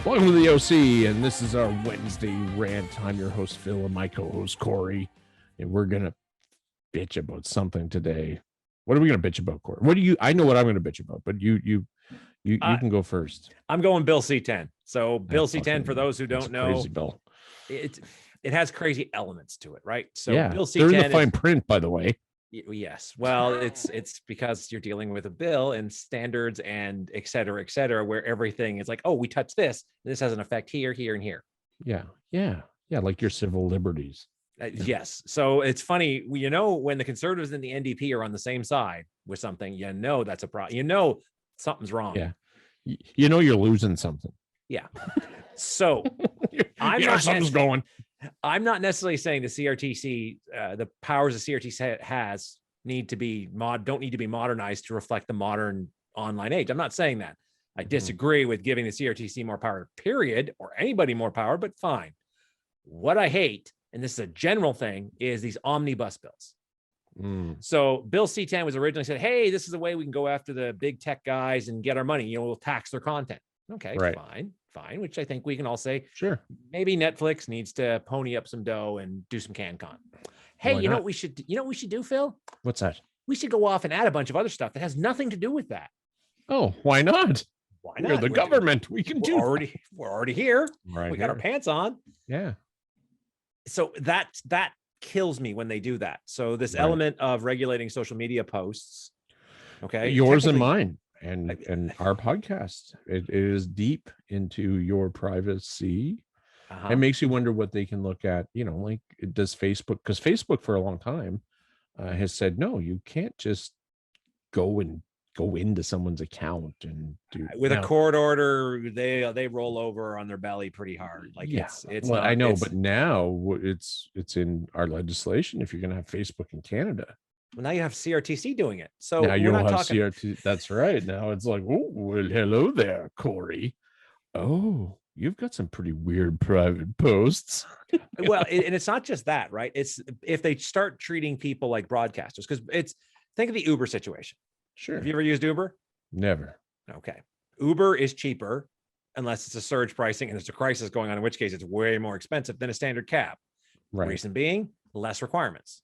Welcome to the OC, and this is our Wednesday rant. I'm your host, Phil, and my co-host, Corey, and we're going to bitch about something today. What are we going to bitch about, Corey? I know what I'm going to bitch about, but you can go first. I'm going Bill C10. So Bill C10, for those who don't know, crazy bill. It has crazy elements to it, right? So yeah, Bill C10 they're in the fine print, by the way. Yes. Well, it's because you're dealing with a bill and standards and et cetera, where everything is like, oh, we touch this. This has an effect here, here, and here. Yeah. Like your civil liberties. Yes. So it's funny, when the conservatives and the NDP are on the same side with something, that's a problem. Something's wrong. Yeah. You're losing something. Yeah. So something's going. I'm not necessarily saying the CRTC, the powers the CRTC has don't need to be modernized to reflect the modern online age. I'm not saying that. I disagree with giving the CRTC more power, period, or anybody more power, but fine. What I hate, and this is a general thing, is these omnibus bills. So Bill C10 was originally said, hey, this is a way we can go after the big tech guys and get our money. We'll tax their content. Okay, right. Fine, which I think we can all say, sure. Maybe Netflix needs to pony up some dough and do some CanCon. Hey, you know what we should do, Phil? What's that? We should go off and add a bunch of other stuff that has nothing to do with that. Oh, why not? Why not? We're the government. We're already here. Right. We got our pants on. Yeah. So that kills me when they do that. So this element of regulating social media posts, okay, yours and mine. And our podcast, it is deep into your privacy. It makes you wonder what they can look at, like does Facebook, because Facebook for a long time has said, no, you can't just go into someone's account and do with a court order. They roll over on their belly pretty hard. Like I know, but now it's in our legislation if you're going to have Facebook in Canada. Well, now you have CRTC doing it. So now you'll have CRTC. That's right. Now it's like, oh, well, hello there, Corey. Oh, you've got some pretty weird private posts. Well, and it's not just that, right? It's if they start treating people like broadcasters, because think of the Uber situation. Sure. Have you ever used Uber? Never. Okay. Uber is cheaper unless it's a surge pricing and there's a crisis going on, in which case it's way more expensive than a standard cab. Right. Reason being, less requirements.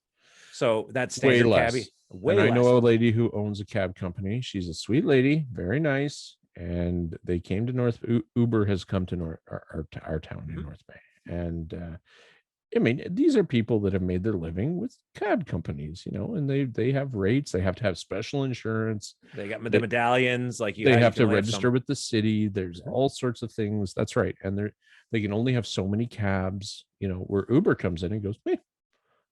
So that's standard cabbie. I know a lady who owns a cab company. She's a sweet lady, very nice. And they came to Uber has come to our town in North Bay. And these are people that have made their living with cab companies, and they have rates. They have to have special insurance. They got the medallions. Like they have to register with the city. There's all sorts of things. That's right. And they can only have so many cabs, where Uber comes in and goes,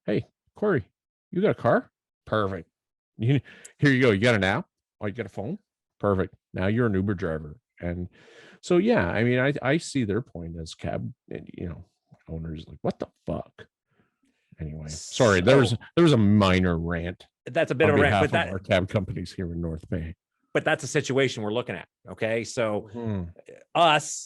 hey, Corey, you got a car? Perfect. Here you go. You got an app? Oh, you got a phone? Perfect. Now you're an Uber driver. And so, yeah, I see their point as cab, owners like, what the fuck? Anyway, sorry, there was a minor rant. That's a bit of a rant, but our cab companies here in North Bay. But that's a situation we're looking at. Okay. So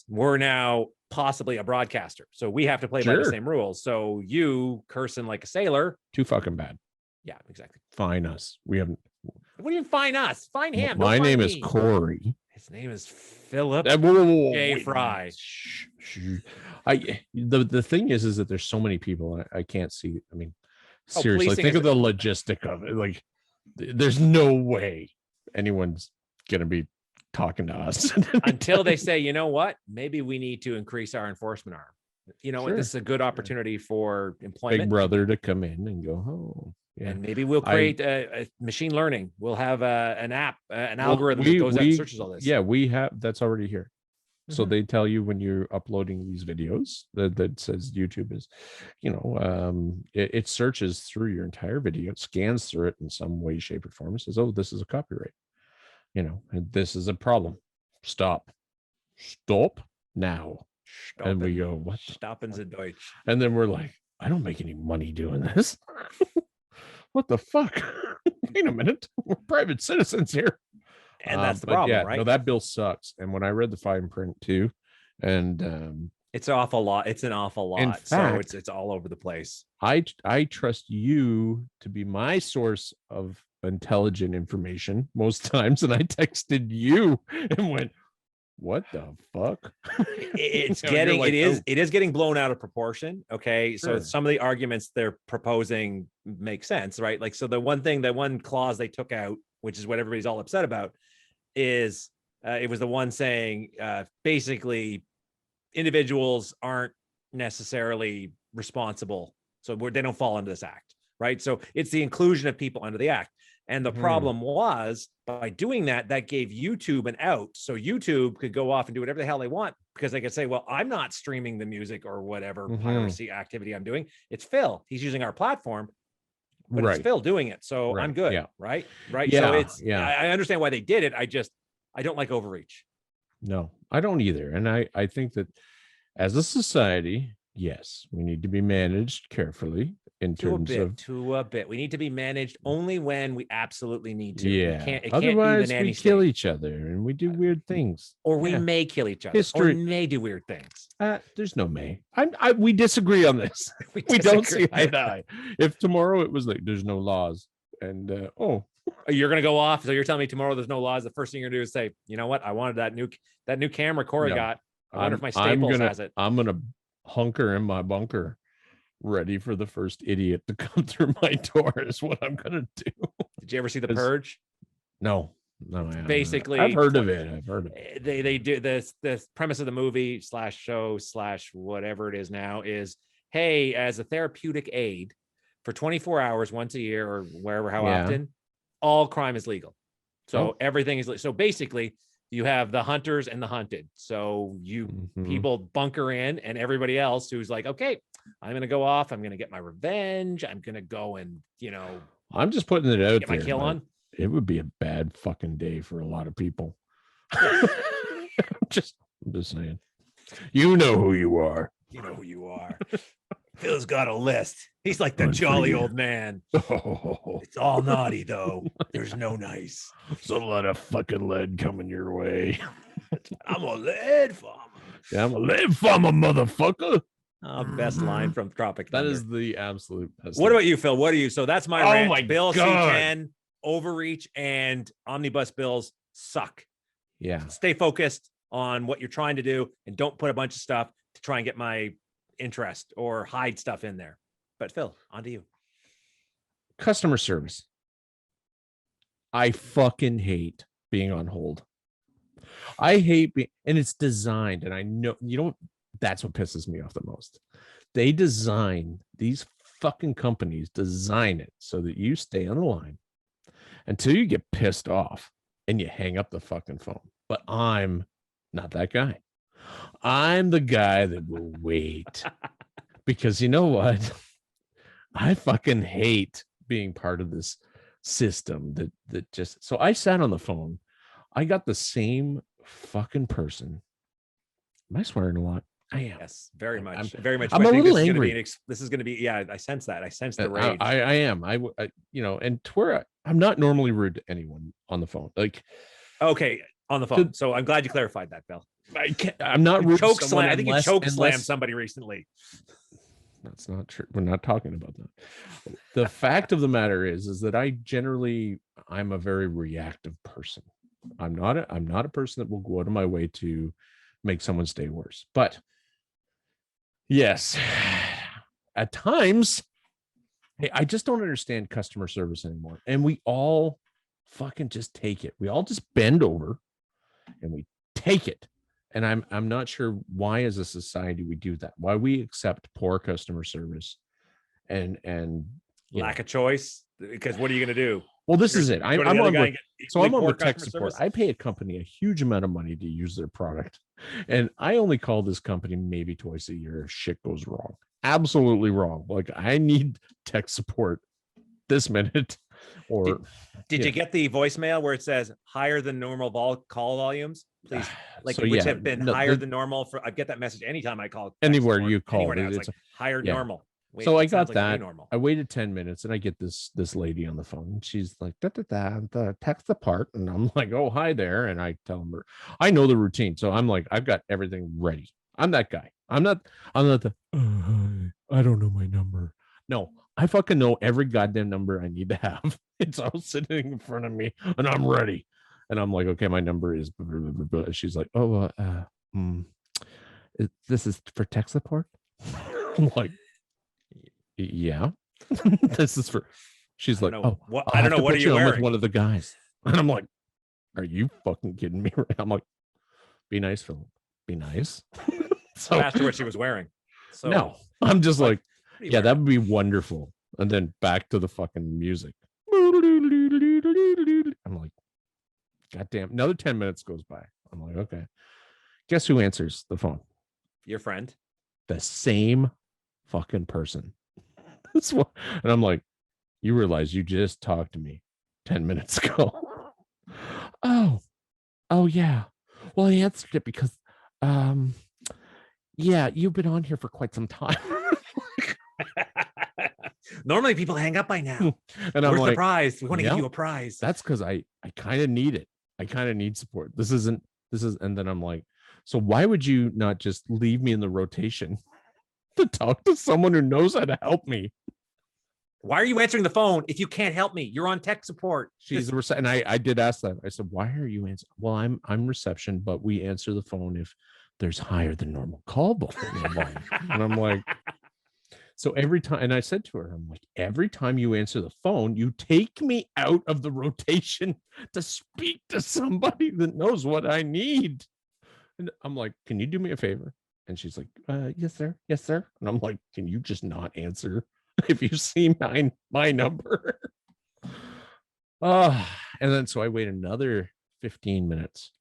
we're now possibly a broadcaster. So we have to play by the same rules. So you cursing like a sailor. Too fucking bad. Yeah, exactly. Fine us. We haven't. What do you fine us? Fine him. My name is Corey. His name is Philip J. Fry. The thing is that there's so many people I can't see. Seriously, think of the logistic of it. Like, there's no way anyone's gonna be talking to us until they say, you know what, maybe we need to increase our enforcement arm. This is a good opportunity for employment. Big brother to come in and go, oh. Yeah. And maybe we'll create a machine learning. We'll have an app, an algorithm that goes out and searches all this. Yeah, we have. That's already here. So they tell you when you're uploading these videos that says YouTube is, it searches through your entire video, it scans through it in some way, shape, or form. It says, oh, this is a copyright. And this is a problem. Stop now. And we go, what? Stoppen the Deutsch. And then we're like, I don't make any money doing this. What the fuck? Wait a minute. We're private citizens here. And that's the problem, right? No, that bill sucks. And when I read the fine print too, and it's an awful lot. It's an awful lot. In fact, so it's all over the place. I trust you to be my source of intelligent information most times. And I texted you and went, what the fuck? It's You know, you're getting like, oh, it is getting blown out of proportion. Okay, so sure. some of the arguments they're proposing make sense, right? Like, so the one clause they took out, which is what everybody's all upset about, is it was the one saying basically individuals aren't necessarily responsible, so they don't fall into this act, right? So it's the inclusion of people under the act. And the problem was, by doing that, that gave YouTube an out. So YouTube could go off and do whatever the hell they want, because they could say, well, I'm not streaming the music or whatever piracy activity I'm doing. It's Phil. He's using our platform, but it's Phil doing it. So I'm good. Yeah. Right. Yeah, So it's, yeah. I understand why they did it. I don't like overreach. No, I don't either. And I think that as a society, yes, we need to be managed carefully in terms of to a bit. We need to be managed only when we absolutely need to. yeah. It can't Otherwise, be the nanny we state. kill each other and we do weird things, or we may kill each other, History. or may do weird things. There's no may. We disagree on this. we don't see eye to eye. If tomorrow it was like there's no laws, and you're gonna go off, so you're telling me tomorrow there's no laws, the first thing you're gonna do is say, you know what, I wanted that new camera Corey got. I wonder if my Staples has it. I'm gonna hunker in my bunker, ready for the first idiot to come through my door. Is what I'm gonna do. Did you ever see The Purge? No. Basically, I've heard of it. They do this. The premise of the movie / show / whatever it is now is, hey, as a therapeutic aid for 24 hours once a year or wherever, how often, all crime is legal. So everything is so basically you have the hunters and the hunted. So people bunker in, and everybody else who's like, okay, I'm going to go off. I'm going to get my revenge. I'm going to go and, I'm just putting it out get there. My kill on. It would be a bad fucking day for a lot of people. I'm just saying. You know who you are. You know who you are. Phil's got a list. He's like the jolly old man. Oh. It's all naughty, though. There's no nice. There's a lot of fucking lead coming your way. I'm a lead farmer. Yeah, I'm a lead farmer, motherfucker. Best line from Tropic Thunder. That is the absolute best. What about you, Phil? What are you? So that's my rant. My Bill God. C10, overreach, and omnibus bills suck. Yeah. Stay focused on what you're trying to do, and don't put a bunch of stuff to try and get my interest or hide stuff in there. But Phil, on to you. Customer service. I fucking hate being on hold. I hate being, and it's designed, and I know, that's what pisses me off the most. They design, these fucking companies design it so that you stay on the line until you get pissed off and you hang up the fucking phone. But I'm not that guy. I'm the guy that will wait. Because you know what? I fucking hate being part of this system that just, so I sat on the phone. I got the same fucking person. Am I swearing a lot? I am. Yes, very much. Very much. I'm a little angry. This is going to be, yeah, I sense that. I sense the rage. I am. I and to where I'm not normally rude to anyone on the phone. Like, okay, on the phone. So I'm glad you clarified that, Bill. I'm not rude. Choke slam. I think you choke slammed somebody recently. That's not true. We're not talking about that. The fact of the matter is that I'm a very reactive person. I'm not a person that will go out of my way to make someone stay worse. But yes, at times, hey, I just don't understand customer service anymore. And we all fucking just take it. We all just bend over and we take it. And I'm not sure why as a society we do that, why we accept poor customer service and lack of choice. Because what are you going to do? Well, this is it. I'm on with tech support. I pay a company a huge amount of money to use their product. And I only call this company maybe twice a year if shit goes wrong. Absolutely wrong. Like, I need tech support this minute. Or did you get the voicemail where it says higher than normal call volumes, please? Like, so, which have been higher than normal for, I get that message anytime I call. Anywhere you call it, it's like higher normal. Wait, so I got that. I waited 10 minutes and I get this lady on the phone. She's like, the text the part. And I'm like, oh, hi there. And I tell her, I know the routine. So I'm like, I've got everything ready. I'm that guy. I'm not the, I don't know my number. No, I fucking know every goddamn number I need to have. It's all sitting in front of me and I'm ready. And I'm like, okay, my number is. She's like, oh, this is for tech support. I'm like, yeah, this is for. She's like, oh, I don't know what are you with wearing? one of the guys. And I'm like, are you fucking kidding me? I'm like, be nice, Philip. Be nice. So I asked her what she was wearing. So no, I'm just like, yeah, wearing? that would be wonderful. And then back to the fucking music. I'm like, God damn, another 10 minutes goes by. I'm like, okay. Guess who answers the phone? Your friend. The same fucking person. That's what, and I'm like, you realize you just talked to me 10 minutes ago. Oh yeah. Well, I answered it because yeah, you've been on here for quite some time. Normally people hang up by now. And I'm Where's like, the prize? We want to give you a prize. That's because I kind of need it. I kind of need support. This is, and then I'm like, so why would you not just leave me in the rotation to talk to someone who knows how to help me? Why are you answering the phone if you can't help me? You're on tech support. She's a and I did ask that. I said, why are you answering? Well, I'm reception, but we answer the phone if there's higher than normal call volume. And I'm like, so every time, and I said to her, I'm like, every time you answer the phone, you take me out of the rotation to speak to somebody that knows what I need. And I'm like, can you do me a favor? And she's like, yes, sir. Yes, sir. And I'm like, can you just not answer if you see my number? And then so I wait another 15 minutes.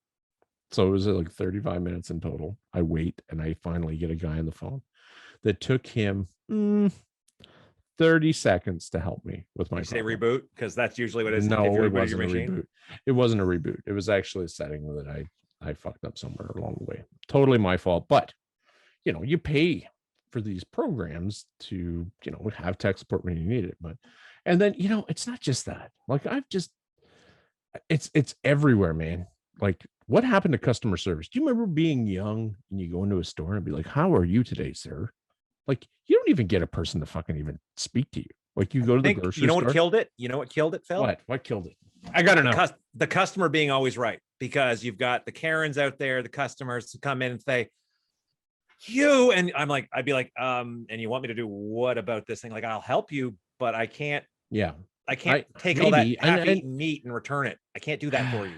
So it was like 35 minutes in total. I wait and I finally get a guy on the phone that took him 30 seconds to help me with my say reboot, because that's usually what it is. No, it wasn't a reboot. It wasn't a reboot. It was actually a setting that I fucked up somewhere along the way. Totally my fault. But you pay for these programs to have tech support when you need it. But and then it's not just that. Like it's everywhere, man. Like, what happened to customer service? Do you remember being young and you go into a store and be like, how are you today, sir? Like, you don't even get a person to fucking even speak to you. Like, you go to the grocery store. You know what killed it? You know what killed it, Phil? What killed it? I gotta know. The customer being always right, because you've got the Karens out there, the customers to come in and say, and I'd be like, and you want me to do what about this thing? Like, I'll help you, but I can't. Yeah. I can't take all that half-eaten meat and return it. I can't do that for you.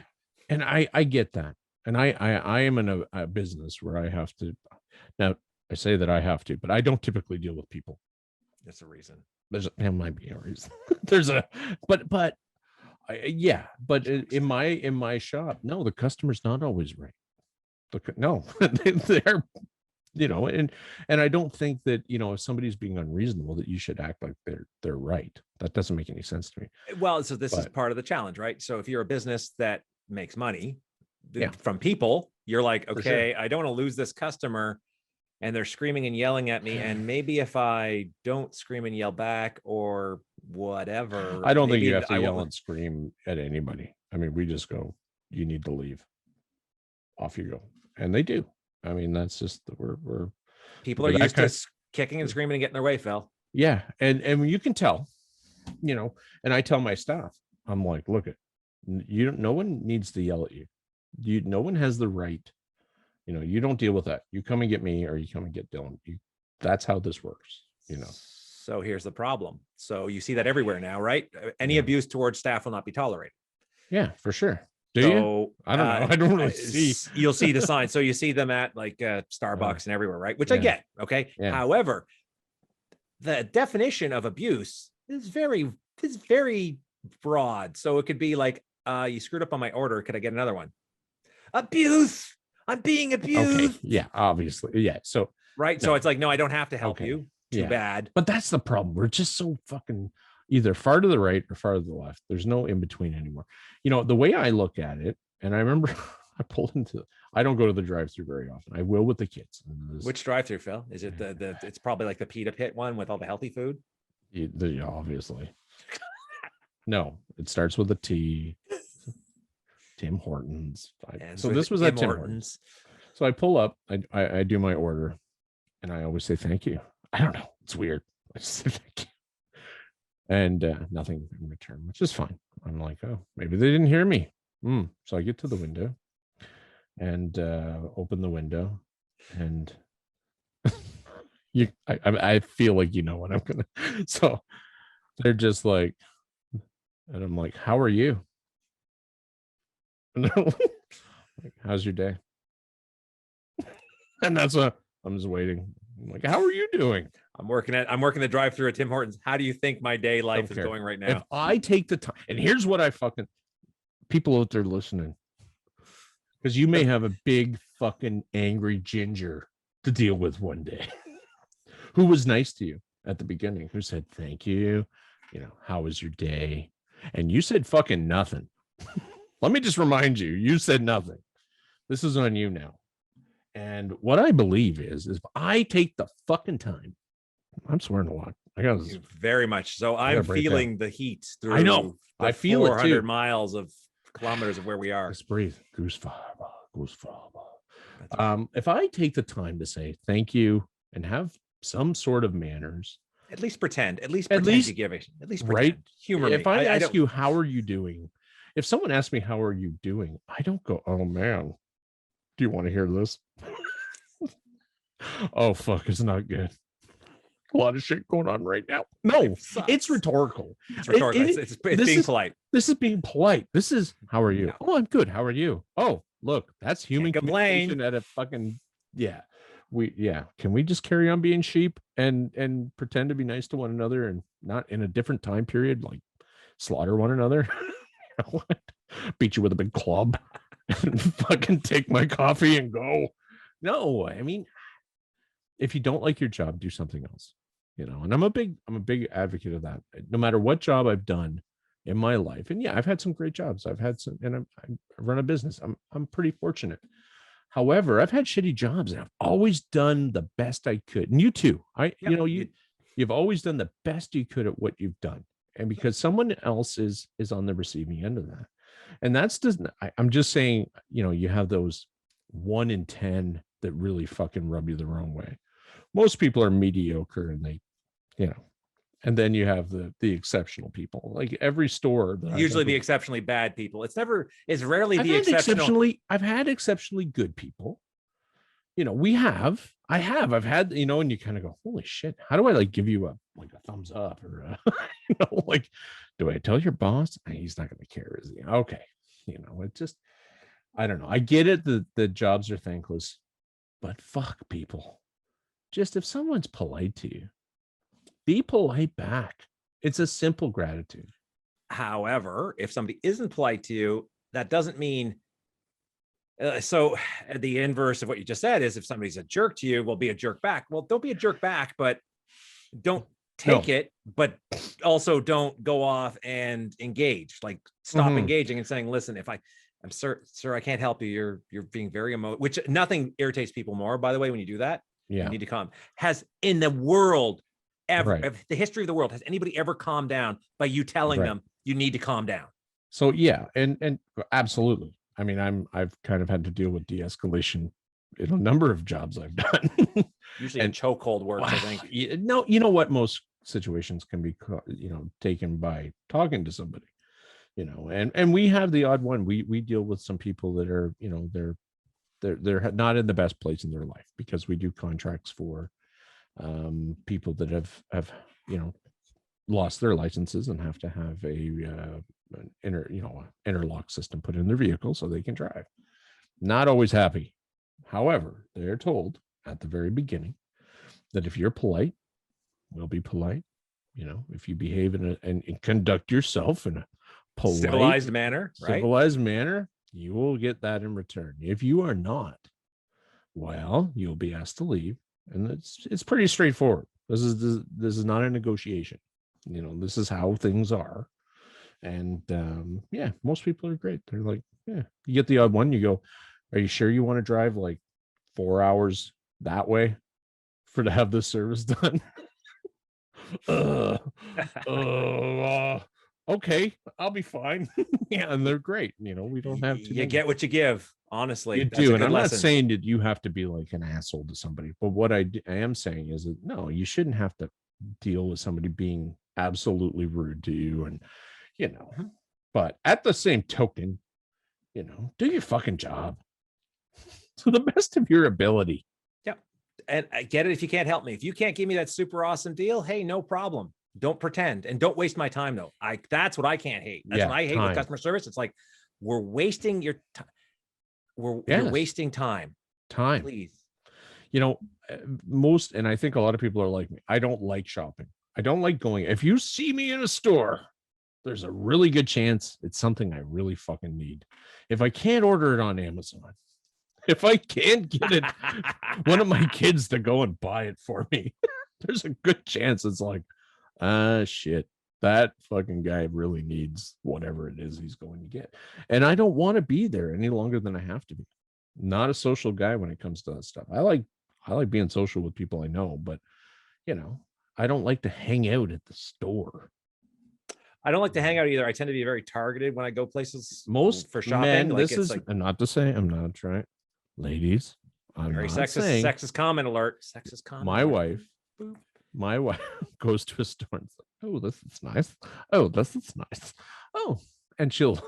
And I get that. And I am in a business where I have to. Now, I say that I have to, but I don't typically deal with people. That's a reason. There might be a reason. But in my shop, no, the customer's not always right. No, they're, and I don't think that, if somebody's being unreasonable, that you should act like they're right. That doesn't make any sense to me. Well, so this is part of the challenge, right? So if you're a business that makes money from people, you're like, okay, sure. I don't want to lose this customer and they're screaming and yelling at me. And maybe if I don't scream and yell back or whatever, I don't think you have to yell and scream at anybody. I mean, we just go, you need to leave. Off you go. And they do. I mean, that's just we're people are used to kicking and screaming and getting their way, Phil. Yeah. And you can tell, and I tell my staff, I'm like, look no one needs to yell at you. No one has the right. You don't deal with that. You come and get me, or you come and get Dylan. That's how this works. So here's the problem. So you see that everywhere now, right? Any abuse towards staff will not be tolerated. Yeah, for sure. Do you? I don't know. I don't really see. You'll see the sign. So you see them at like Starbucks and everywhere, right? Which I get. Okay. Yeah. However, the definition of abuse is very broad. So it could be like, you screwed up on my order. Could I get another one? Abuse. I'm being abused. Okay. Yeah, obviously. Yeah. So right. No. So it's like, no, I don't have to help you. Too bad. But that's the problem. We're just so fucking either far to the right or far to the left. There's no in between anymore. The way I look at it, and I remember I don't go to the drive-through very often. I will with the kids. Which drive-through, Phil? Is it it's probably like the Pita Pit one with all the healthy food? Obviously. No, it starts with a T. Tim Hortons. So this was at Tim Hortons. So I pull up, I do my order, and I always say thank you. I don't know. It's weird. I just say thank you. And nothing in return, which is fine. I'm like, oh, maybe they didn't hear me. So I get to the window and open the window, and I feel like you know what I'm gonna. So they're just like, and I'm like, "How are you?" And they're like, "How's your day?" And that's what I'm just waiting. I'm like, "How are you doing?" I'm working the drive-through at Tim Hortons. How do you think my day life is care. going right If now? I take the time, and here's what I fucking people out there listening, because you may have a big fucking angry ginger to deal with one day who was nice to you at the beginning, who said thank you, how was your day, and you said fucking nothing. Let me just remind you, you said nothing. This is on you now. And what I believe is if I take the fucking time, I'm swearing a lot. I got very much so. I'm feeling the heat through. I know. I feel 400 it too. miles of kilometers of where we are. Just breathe. Goose fiber. If I take the time to say thank you and have some sort of manners, at least pretend you give it. At least pretend. Right. Humor if me. I ask you, how are you doing? If someone asks me, how are you doing? I don't go, oh man, do you want to hear this? Oh, fuck, it's not good. A lot of shit going on right now. No, it's rhetorical. It's rhetorical. It's being polite. This is being polite. This is, how are you? No. Oh, I'm good. How are you? Oh, look, that's human communication at a fucking, Can we just carry on being sheep and pretend to be nice to one another and not in a different time period, like slaughter one another? Beat you with a big club and fucking take my coffee and go. No, I mean, if you don't like your job, do something else. And I'm a big advocate of that. No matter what job I've done in my life, and I've had some great jobs. I've had some, and I run a business. I'm pretty fortunate. However, I've had shitty jobs, and I've always done the best I could. And you too. You've always done the best you could at what you've done, and because someone else is on the receiving end of that, and I'm just saying, you have those 1 in 10 that really fucking rub you the wrong way. Most people are mediocre, and they, and then you have the exceptional people. Like every store, usually the exceptionally bad people. It's rarely the exceptional. I've had exceptionally good people. I've had, and you kind of go, holy shit, how do I like give you a thumbs up or like, do I tell your boss? He's not going to care, is he? Okay. It just, I don't know. I get it. The jobs are thankless, but fuck people. Just if someone's polite to you, be polite back. It's a simple gratitude. However, if somebody isn't polite to you, that doesn't mean. So the inverse of what you just said is if somebody's a jerk to you, well, be a jerk back. Well, don't be a jerk back, but don't take it, but also don't go off and engage. Like stop engaging and saying, listen, I'm sir, I can't help you. You're being very emotional, which nothing irritates people more, by the way, when you do that. You need to calm. Has in the world ever, the history of the world, has anybody ever calmed down by you telling them you need to calm down? So and absolutely. I mean, I've kind of had to deal with de-escalation in a number of jobs I've done. Usually, and chokehold works. I think. No, you know what? Most situations can be, taken by talking to somebody. And we have the odd one. We deal with some people that are, they're not in the best place in their life, because we do contracts for people that have lost their licenses and have to have an interlock system put in their vehicle so they can drive. Not always happy. However, they're told at the very beginning that if you're polite, we'll be polite. If you behave and conduct yourself in a polite, civilized manner, you will get that in return. If you are not, well, you'll be asked to leave, and it's pretty straightforward. This is not a negotiation. This is how things are. And most people are great. They're like, you get the odd one. You go, are you sure you want to drive like 4 hours that way to have this service done? Okay, I'll be fine. And they're great. We don't have to. You get what you give. Honestly, you do. And I'm not saying that you have to be like an asshole to somebody, but what I am saying is that no, you shouldn't have to deal with somebody being absolutely rude to you. And but at the same token, do your fucking job to the best of your ability. Yep. And I get it if you can't help me. If you can't give me that super awesome deal, hey, no problem. Don't pretend and don't waste my time though. That's what I can't hate. That's what I hate with customer service. It's like we're wasting your time. You're wasting time. Please. Most, and I think a lot of people are like me. I don't like shopping. I don't like going. If you see me in a store, there's a really good chance it's something I really fucking need. If I can't order it on Amazon, if I can't get it, one of my kids to go and buy it for me, there's a good chance it's like, shit, that fucking guy really needs whatever it is he's going to get. And I don't want to be there any longer than I have to be. Not a social guy when it comes to that stuff. I like being social with people I know, but I don't like to hang out at the store. I don't like to hang out either. I tend to be very targeted when I go places. Most for shopping. Men, like this is like, not to say I'm not trying. Ladies, I'm very not sexist. saying, Sexist comment alert. Sexist comment. My wife goes to a store and it's like, oh, this is nice. Oh, this is nice. Oh, and she'll,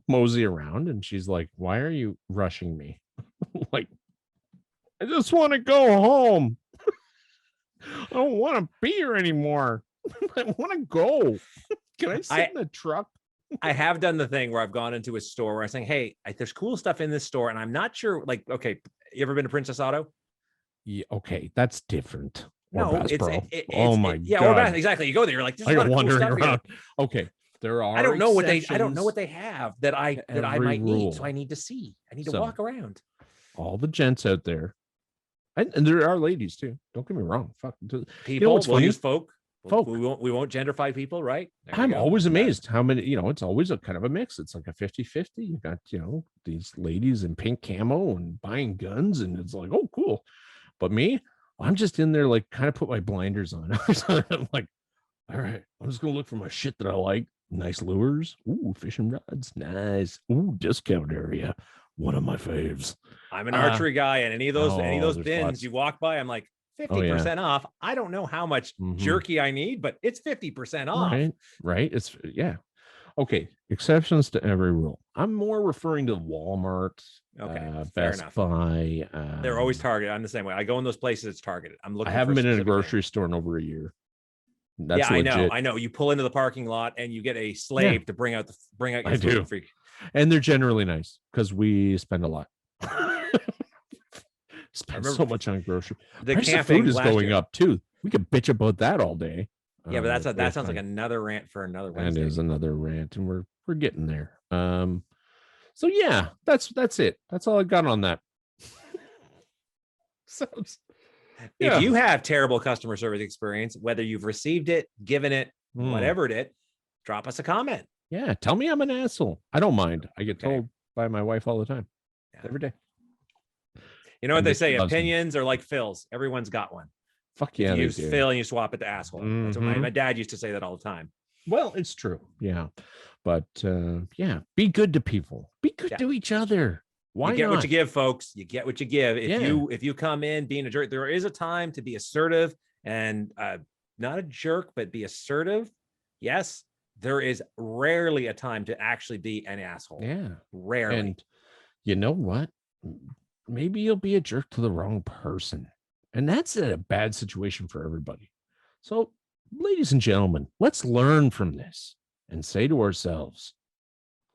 mosey around and she's like, why are you rushing me? Like, I just want to go home. I don't want to be here anymore. I want to go. Can I sit in the truck? I have done the thing where I've gone into a store where I'm saying, hey, there's cool stuff in this store. And I'm not sure, like, okay, you ever been to Princess Auto? Yeah, okay, that's different. No, God. Yeah, or Bass, exactly. You go there, you're like, this is a lot of cool stuff around. Okay, there are. I don't know what they have that I might need. So I need to see. I need to walk around. All the gents out there, and there are ladies too. Don't get me wrong. Fuck people. What's funny? Use folk. We won't genderify people, right? I'm always amazed how many. It's always a kind of a mix. It's like a 50-50. You got these ladies in pink camo and buying guns, and it's like, oh, cool. But me, I'm just in there, like, kind of put my blinders on. I'm like, all right, I'm just gonna look for my shit that I like. Nice lures. Ooh, fishing rods. Nice. Ooh, discount area. One of my faves. I'm an archery guy, and any of those bins lots. You walk by, I'm like 50% off. I don't know how much jerky I need, but it's 50% off. Right. It's okay. Exceptions to every rule. I'm more referring to Walmart. Okay, Best Buy. They're always targeted. I'm the same way. I go in those places, it's targeted. I'm looking. I haven't been in a grocery store in over a year. That's legit. I know. You pull into the parking lot and you get a slave to bring out your food freak. And they're generally nice because we spend a lot. Spend so much on grocery. The food is going up too. We could bitch about that all day. Yeah, but that sounds like another rant for another Wednesday. That is another rant, and we're getting there. So yeah, that's it. That's all I got on that. If you have terrible customer service experience, whether you've received it, given it, whatever it is, drop us a comment. Yeah, tell me I'm an asshole. I don't mind. I get told by my wife all the time, every day. You know what they say? Opinions are like fills. Everyone's got one. Fuck yeah. You use fill and you swap it to asshole. That's what my dad used to say that all the time. Well, it's true. Yeah. But be good to people. Be good to each other. Why you get not? what you give, folks. You get what you give. If you come in being a jerk, there is a time to be assertive and not a jerk, but be assertive. Yes. There is rarely a time to actually be an asshole. Yeah. Rarely. And you know what? Maybe you'll be a jerk to the wrong person. And that's a bad situation for everybody. So, ladies and gentlemen, let's learn from this and say to ourselves,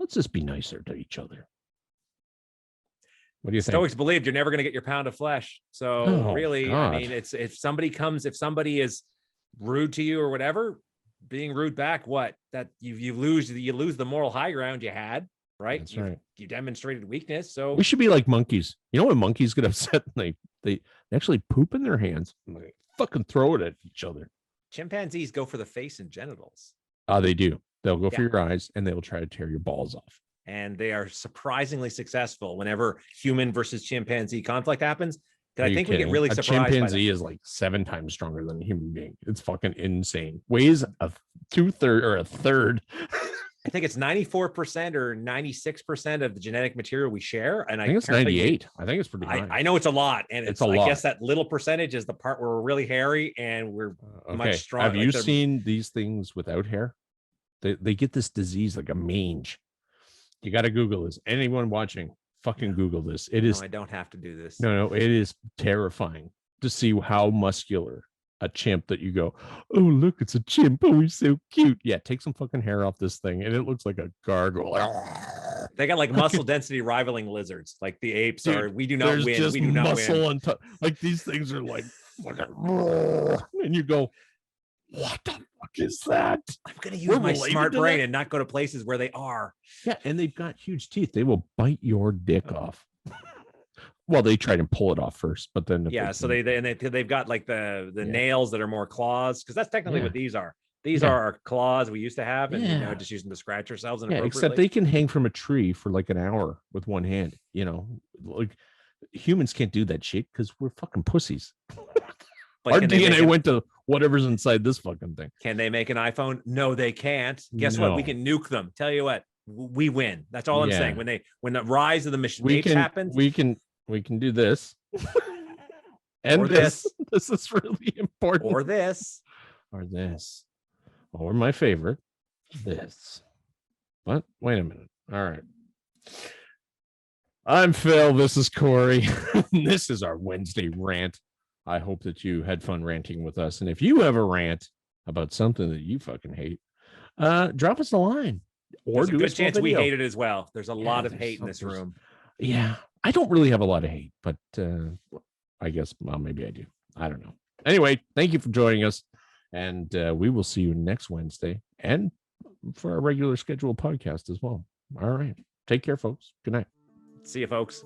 let's just be nicer to each other. What do you think? Stoics believed you're never going to get your pound of flesh. So really, God. I mean, it's if somebody is rude to you or whatever, being rude back, that you lose the moral high ground you had, right? That's right. You demonstrated weakness. So we should be like monkeys. You know when monkeys get upset and they actually poop in their hands and they fucking throw it at each other. Chimpanzees go for the face and genitals. They do. They'll go for your eyes and they'll try to tear your balls off. And they are surprisingly successful whenever human versus chimpanzee conflict happens. I think we get really surprised. A chimpanzee is like 7 times stronger than a human being. It's fucking insane. Weighs a third. I think it's 94% or 96% of the genetic material we share. And I think it's 98. I think it's pretty high. I know it's a lot. And it's a lot. I guess that little percentage is the part where we're really hairy and we're much stronger. Have you seen these things without hair? They get this disease like a mange. You got to Google this. Anyone watching, fucking Google this. It is No, I don't have to do this. no, it is terrifying to see how muscular a chimp that you go, oh, look, it's a chimp. Oh, he's so cute. Yeah, take some fucking hair off this thing, and it looks like a gargoyle. They got like muscle density rivaling lizards. Like the apes Dude, are. We do not there's win. just We do not muscle win. on top. Like these things are like, and you go, what the fuck is that? I'm gonna use We're my related smart to brain that? and not go to places where they are. Yeah, and they've got huge teeth. They will bite your dick off. Well, they try to pull it off first, but then Yeah, so they've got like the Yeah. nails that are more claws, because that's technically Yeah. what these are. These Yeah. are our claws we used to have, and you know, Yeah. just using to scratch ourselves Yeah, inappropriately. except they can hang from a tree for like an hour with one hand. You know, like humans can't do that shit because we're fucking pussies. But Our can they make DNA an- went to whatever's inside this fucking thing. Can they make an iPhone? No, they can't. Guess what? We No. can nuke them. Tell you what, we win. That's all I'm Yeah. saying. When the rise of the mission We apes can happened, we can do this. And Or this. this. This is really important. or this. Or this. Or my favorite, this. What? Wait a minute. All right. I'm Phil. This is Corey. This is our Wednesday rant. I hope that you had fun ranting with us. And if you have a rant about something that you fucking hate, drop us a line. Or There's a do good small chance we video. hate it as well. There's a lot of there's hate in this there's- room. Yeah. I don't really have a lot of hate, but I guess, well, maybe I do. I don't know. Anyway, thank you for joining us. And we will see you next Wednesday and for our regular scheduled podcast as well. All right. Take care, folks. Good night. See you, folks.